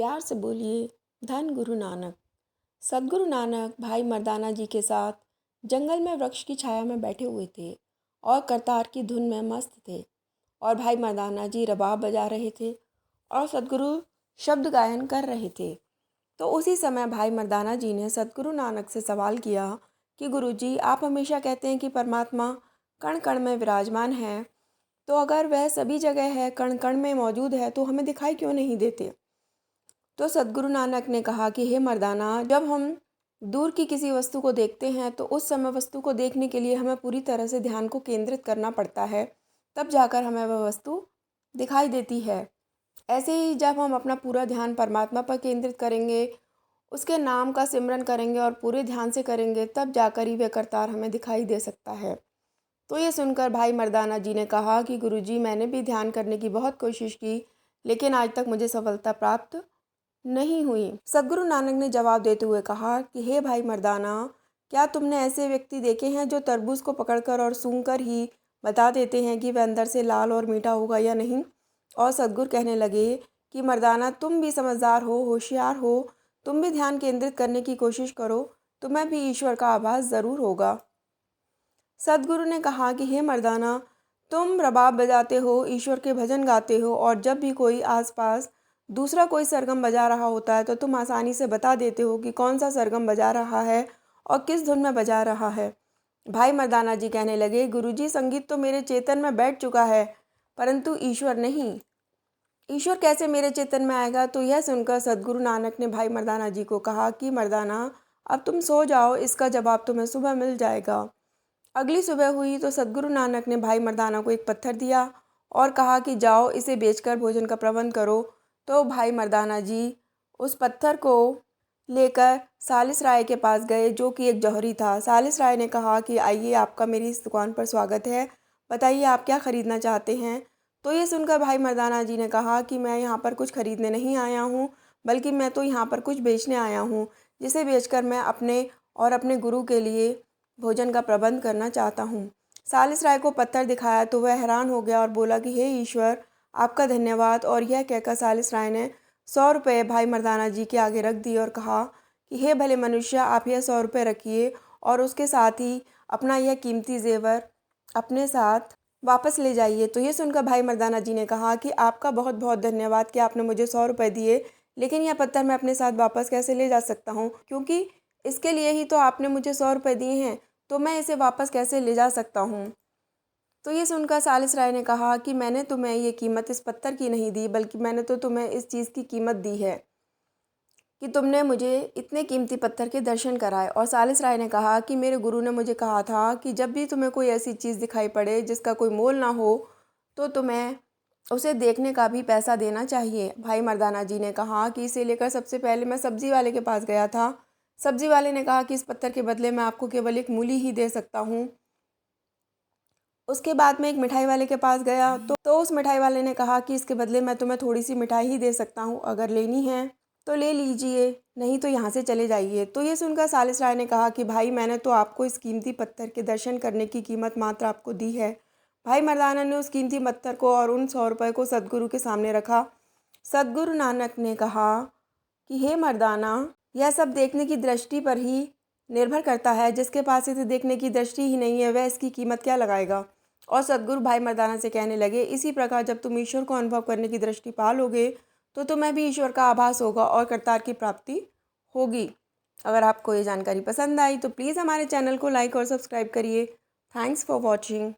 प्यार से बोलिए धन गुरु नानक। सदगुरु नानक भाई मर्दाना जी के साथ जंगल में वृक्ष की छाया में बैठे हुए थे और करतार की धुन में मस्त थे। और भाई मर्दाना जी रबाब बजा रहे थे और सदगुरु शब्द गायन कर रहे थे। तो उसी समय भाई मर्दाना जी ने सदगुरु नानक से सवाल किया कि गुरुजी, आप हमेशा कहते हैं कि परमात्मा कण कण में विराजमान है, तो अगर वह सभी जगह है, कण कण में मौजूद है, तो हमें दिखाई क्यों नहीं देते। तो सदगुरु नानक ने कहा कि हे मर्दाना, जब हम दूर की किसी वस्तु को देखते हैं तो उस समय वस्तु को देखने के लिए हमें पूरी तरह से ध्यान को केंद्रित करना पड़ता है, तब जाकर हमें वह वस्तु दिखाई देती है। ऐसे ही जब हम अपना पूरा ध्यान परमात्मा पर केंद्रित करेंगे, उसके नाम का सिमरन करेंगे और पूरे ध्यान से करेंगे, तब जाकर ही वह करतार हमें दिखाई दे सकता है। तो ये सुनकर भाई मर्दाना जी ने कहा कि गुरुजी, मैंने भी ध्यान करने की बहुत कोशिश की, लेकिन आज तक मुझे सफलता प्राप्त नहीं हुई। सदगुरु नानक ने जवाब देते हुए कहा कि हे भाई मर्दाना, क्या तुमने ऐसे व्यक्ति देखे हैं जो तरबूज को पकड़कर और सूंघकर ही बता देते हैं कि वह अंदर से लाल और मीठा होगा या नहीं। और सदगुरु कहने लगे कि मर्दाना, तुम भी समझदार हो, होशियार हो, तुम भी ध्यान केंद्रित करने की कोशिश करो, तुम्हें भी ईश्वर का आभास ज़रूर होगा। सदगुरु ने कहा कि हे मर्दाना, तुम रबाब बजाते हो, ईश्वर के भजन गाते हो, और जब भी कोई आसपास दूसरा कोई सरगम बजा रहा होता है तो तुम आसानी से बता देते हो कि कौन सा सरगम बजा रहा है और किस धुन में बजा रहा है। भाई मर्दाना जी कहने लगे, गुरुजी, संगीत तो मेरे चेतन में बैठ चुका है, परंतु ईश्वर नहीं। ईश्वर कैसे मेरे चेतन में आएगा। तो यह सुनकर सदगुरु नानक ने भाई मर्दाना जी को कहा कि मर्दाना, अब तुम सो जाओ, इसका जवाब तुम्हें सुबह मिल जाएगा। अगली सुबह हुई तो सदगुरु नानक ने भाई मर्दाना को एक पत्थर दिया और कहा कि जाओ, इसे बेचकर भोजन का प्रबंध करो। तो भाई मर्दाना जी उस पत्थर को लेकर सालिस राय के पास गए, जो कि एक जौहरी था। सालिस राय ने कहा कि आइए, आपका मेरी इस दुकान पर स्वागत है, बताइए आप क्या ख़रीदना चाहते हैं। तो ये सुनकर भाई मर्दाना जी ने कहा कि मैं यहाँ पर कुछ ख़रीदने नहीं आया हूँ, बल्कि मैं तो यहाँ पर कुछ बेचने आया हूँ, जिसे बेचकर मैं अपने और अपने गुरु के लिए भोजन का प्रबंध करना चाहता हूँ। सालिस राय को पत्थर दिखाया तो वह हैरान हो गया और बोला कि हे ईश्वर, आपका धन्यवाद। और यह कहकर सालिस राय ने 100 रुपये भाई मर्दाना जी के आगे रख दिए और कहा कि हे भले मनुष्य, आप यह 100 रुपये रखिए और उसके साथ ही अपना यह कीमती जेवर अपने साथ वापस ले जाइए। तो ये सुनकर भाई मर्दाना जी ने कहा कि आपका बहुत बहुत धन्यवाद कि आपने मुझे 100 रुपये दिए, लेकिन यह पत्थर मैं अपने साथ वापस कैसे ले जा सकता हूँ, क्योंकि इसके लिए ही तो आपने मुझे 100 रुपये दिए हैं, तो मैं इसे वापस कैसे ले जा सकता हूँ। तो ये सुनकर सालिस राय ने कहा कि मैंने तुम्हें ये कीमत इस पत्थर की नहीं दी, बल्कि मैंने तो तुम्हें इस चीज़ की कीमत दी है कि तुमने मुझे इतने कीमती पत्थर के दर्शन कराए। और सालिस राय ने कहा कि मेरे गुरु ने मुझे कहा था कि जब भी तुम्हें कोई ऐसी चीज़ दिखाई पड़े जिसका कोई मोल ना हो, तो तुम्हें उसे देखने का भी पैसा देना चाहिए। भाई मर्दाना जी ने कहा कि इसे लेकर सबसे पहले मैं सब्ज़ी वाले के पास गया था। सब्ज़ी वाले ने कहा कि इस पत्थर के बदले मैं आपको केवल एक मूली ही दे सकता हूँ। उसके बाद मैं एक मिठाई वाले के पास गया तो उस मिठाई वाले ने कहा कि इसके बदले मैं तुम्हें थोड़ी सी मिठाई ही दे सकता हूँ, अगर लेनी है तो ले लीजिए, नहीं तो यहाँ से चले जाइए। तो ये सुनकर सालिस राय ने कहा कि भाई, मैंने तो आपको इस कीमती पत्थर के दर्शन करने की कीमत मात्र आपको दी है। भाई मर्दाना ने उस कीमती पत्थर को और उन 100 रुपये को सदगुरु के सामने रखा। सदगुरु नानक ने कहा कि हे मर्दाना, यह सब देखने की दृष्टि पर ही निर्भर करता है। जिसके पास इसे देखने की दृष्टि ही नहीं है, वह इसकी कीमत क्या लगाएगा। और सदगुरु भाई मर्दाना से कहने लगे, इसी प्रकार जब तुम ईश्वर को अनुभव करने की दृष्टि पा लोगे, तो तुम्हें भी ईश्वर का आभास होगा और करतार की प्राप्ति होगी। अगर आपको ये जानकारी पसंद आई तो प्लीज़ हमारे चैनल को लाइक और सब्सक्राइब करिए। Thanks for watching.